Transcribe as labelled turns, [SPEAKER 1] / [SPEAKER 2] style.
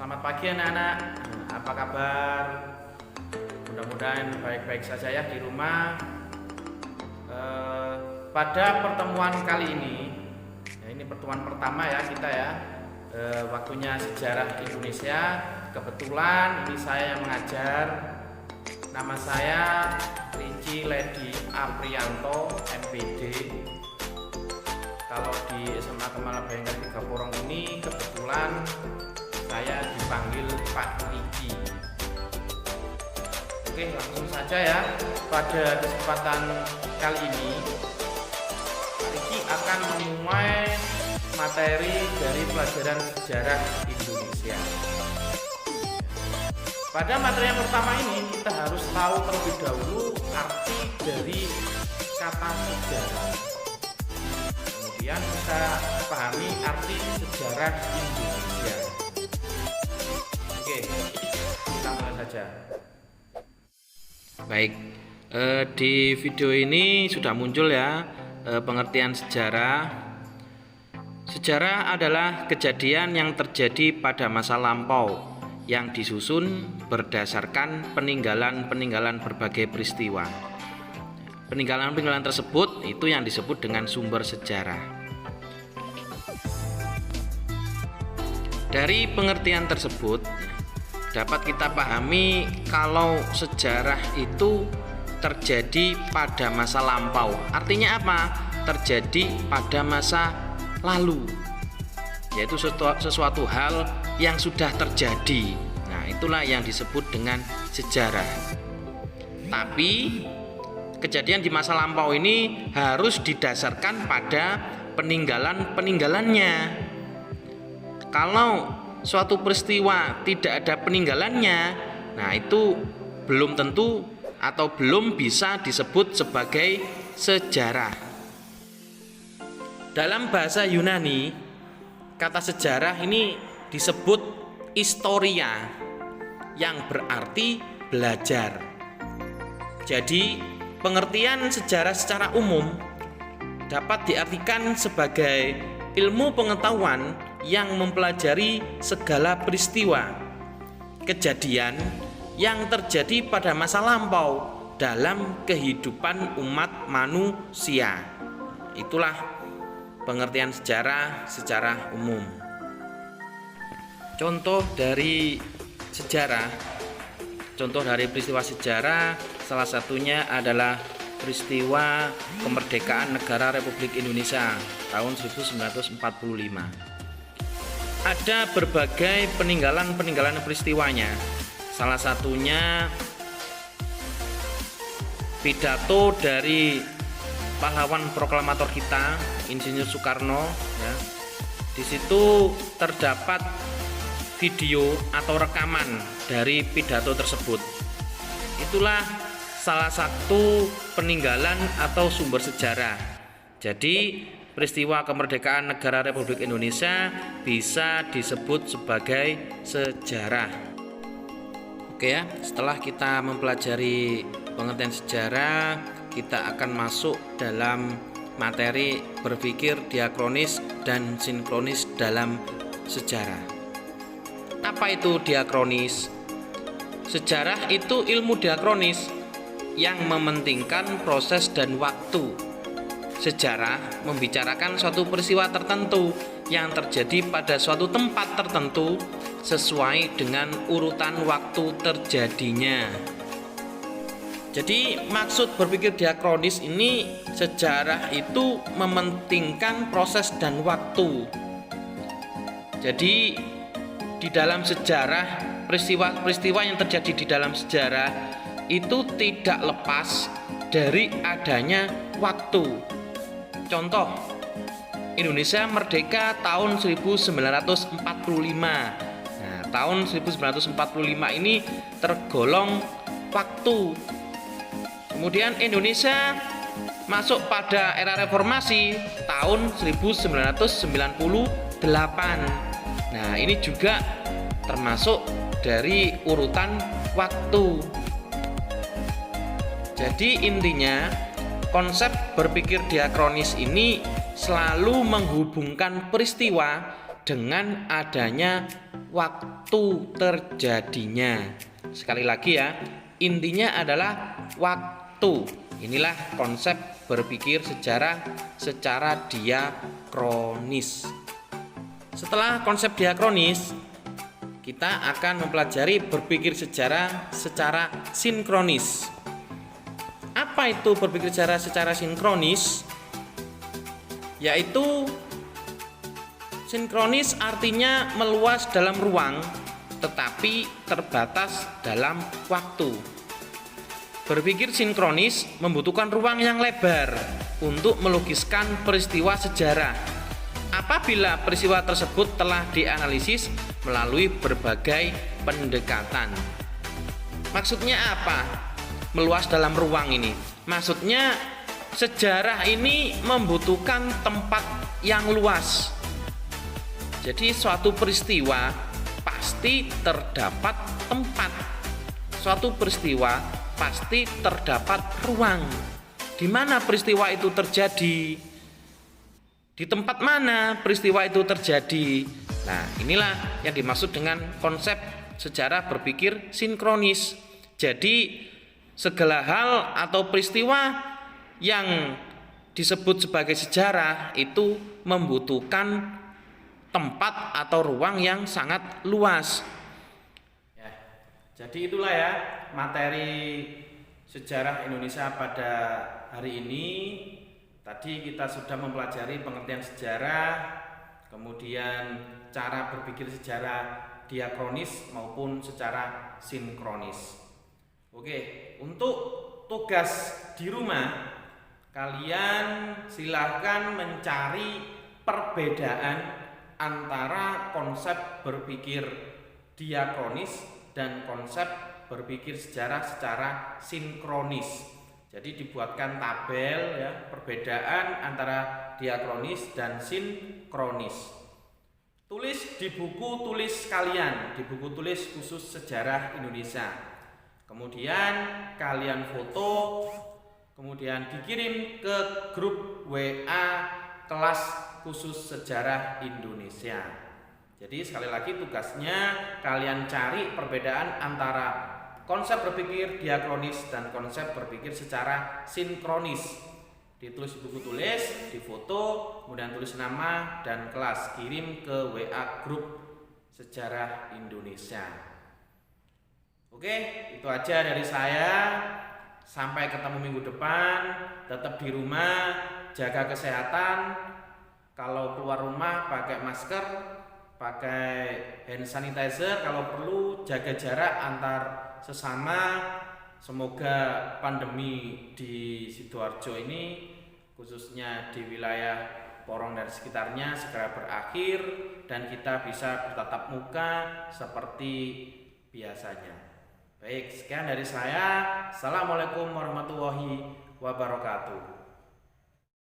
[SPEAKER 1] Selamat pagi anak-anak. Apa kabar? Mudah-mudahan baik-baik saja ya di rumah. Pada pertemuan kali ini, ini pertemuan pertama ya kita ya. Waktunya sejarah Indonesia. Kebetulan ini saya yang mengajar. Nama saya Rinci Ledi Aprianto, MPD. Kalau di SMA Kemala Bayangkari 3 Porong ini kebetulan saya dipanggil Pak Riki. Oke, langsung saja ya. Pada kesempatan kali ini Pak Riki akan memulai materi dari pelajaran sejarah Indonesia. Pada materi yang pertama ini kita harus tahu terlebih dahulu arti dari kata sejarah. Kemudian kita pahami arti sejarah Indonesia. Oke, kita mulai saja. Baik, di video ini sudah muncul ya pengertian sejarah. Sejarah adalah kejadian yang terjadi pada masa lampau yang disusun berdasarkan peninggalan-peninggalan berbagai peristiwa. Peninggalan-peninggalan tersebut itu yang disebut dengan sumber sejarah. Dari pengertian tersebut dapat kita pahami kalau sejarah itu terjadi pada masa lampau. Artinya apa? Terjadi pada masa lalu, yaitu sesuatu hal yang sudah terjadi. Nah, itulah yang disebut dengan sejarah. Tapi kejadian di masa lampau ini harus didasarkan pada peninggalan-peninggalannya. Kalau suatu peristiwa tidak ada peninggalannya, nah itu belum tentu atau belum bisa disebut sebagai sejarah. Dalam bahasa Yunani, kata sejarah ini disebut historia, yang berarti belajar. Jadi, pengertian sejarah secara umum dapat diartikan sebagai ilmu pengetahuan yang mempelajari segala peristiwa, kejadian yang terjadi pada masa lampau dalam kehidupan umat manusia. Itulah pengertian sejarah secara umum. Contoh dari sejarah, contoh dari peristiwa sejarah, salah satunya adalah peristiwa kemerdekaan negara Republik Indonesia tahun 1945. Ada berbagai peninggalan peristiwanya. Salah satunya pidato dari pahlawan proklamator kita, Insinyur Soekarno ya. Di situ terdapat video atau rekaman dari pidato tersebut. Itulah salah satu peninggalan atau sumber sejarah. Jadi peristiwa kemerdekaan negara Republik Indonesia bisa disebut sebagai sejarah. Oke ya, setelah kita mempelajari pengertian sejarah, kita akan masuk dalam materi berpikir diakronis dan sinkronis dalam sejarah. Apa itu diakronis? Sejarah itu ilmu diakronis yang mementingkan proses dan waktu. Sejarah membicarakan suatu peristiwa tertentu yang terjadi pada suatu tempat tertentu sesuai dengan urutan waktu terjadinya. Jadi maksud berpikir diakronis ini, sejarah itu mementingkan proses dan waktu. Jadi di dalam sejarah, peristiwa-peristiwa yang terjadi di dalam sejarah itu tidak lepas dari adanya waktu. Contoh, Indonesia merdeka tahun 1945. Nah, tahun 1945 ini tergolong waktu. Kemudian Indonesia masuk pada era reformasi tahun 1998. Nah, ini juga termasuk dari urutan waktu. Jadi intinya, konsep berpikir diakronis ini selalu menghubungkan peristiwa dengan adanya waktu terjadinya. Sekali lagi ya, intinya adalah waktu. Inilah konsep berpikir sejarah secara diakronis. Setelah konsep diakronis, kita akan mempelajari berpikir sejarah secara sinkronis. Apa itu berpikir secara sinkronis? Yaitu sinkronis artinya meluas dalam ruang tetapi terbatas dalam waktu. Berpikir sinkronis membutuhkan ruang yang lebar untuk melukiskan peristiwa sejarah. Apabila peristiwa tersebut telah dianalisis melalui berbagai pendekatan. Maksudnya apa? Meluas dalam ruang ini. Maksudnya sejarah ini membutuhkan tempat yang luas. Jadi suatu peristiwa pasti terdapat tempat. Suatu peristiwa pasti terdapat ruang. Di mana peristiwa itu terjadi? Di tempat mana peristiwa itu terjadi? Nah, inilah yang dimaksud dengan konsep sejarah berpikir sinkronis. Jadi, segala hal atau peristiwa yang disebut sebagai sejarah itu membutuhkan tempat atau ruang yang sangat luas. Ya, jadi itulah ya materi sejarah Indonesia pada hari ini. Tadi kita sudah mempelajari pengertian sejarah, kemudian cara berpikir sejarah diakronis maupun secara sinkronis. Oke, untuk tugas di rumah, kalian silahkan mencari perbedaan antara konsep berpikir diakronis dan konsep berpikir sejarah secara sinkronis. Jadi dibuatkan tabel ya, perbedaan antara diakronis dan sinkronis. Tulis di buku tulis kalian, di buku tulis khusus sejarah Indonesia. Kemudian kalian foto, kemudian dikirim ke grup WA kelas khusus sejarah Indonesia. Jadi sekali lagi tugasnya kalian cari perbedaan antara konsep berpikir diakronis dan konsep berpikir secara sinkronis. Ditulis di buku tulis, difoto, kemudian tulis nama dan kelas, kirim ke WA grup sejarah Indonesia. Oke, itu aja dari saya. Sampai ketemu minggu depan. Tetap di rumah, jaga kesehatan. Kalau keluar rumah pakai masker, pakai hand sanitizer, kalau perlu jaga jarak antar sesama. Semoga pandemi di Sidoarjo ini, khususnya di wilayah Porong dan sekitarnya, segera berakhir dan kita bisa bertatap muka seperti biasanya. Baik, sekian dari saya. Assalamualaikum warahmatullahi wabarakatuh.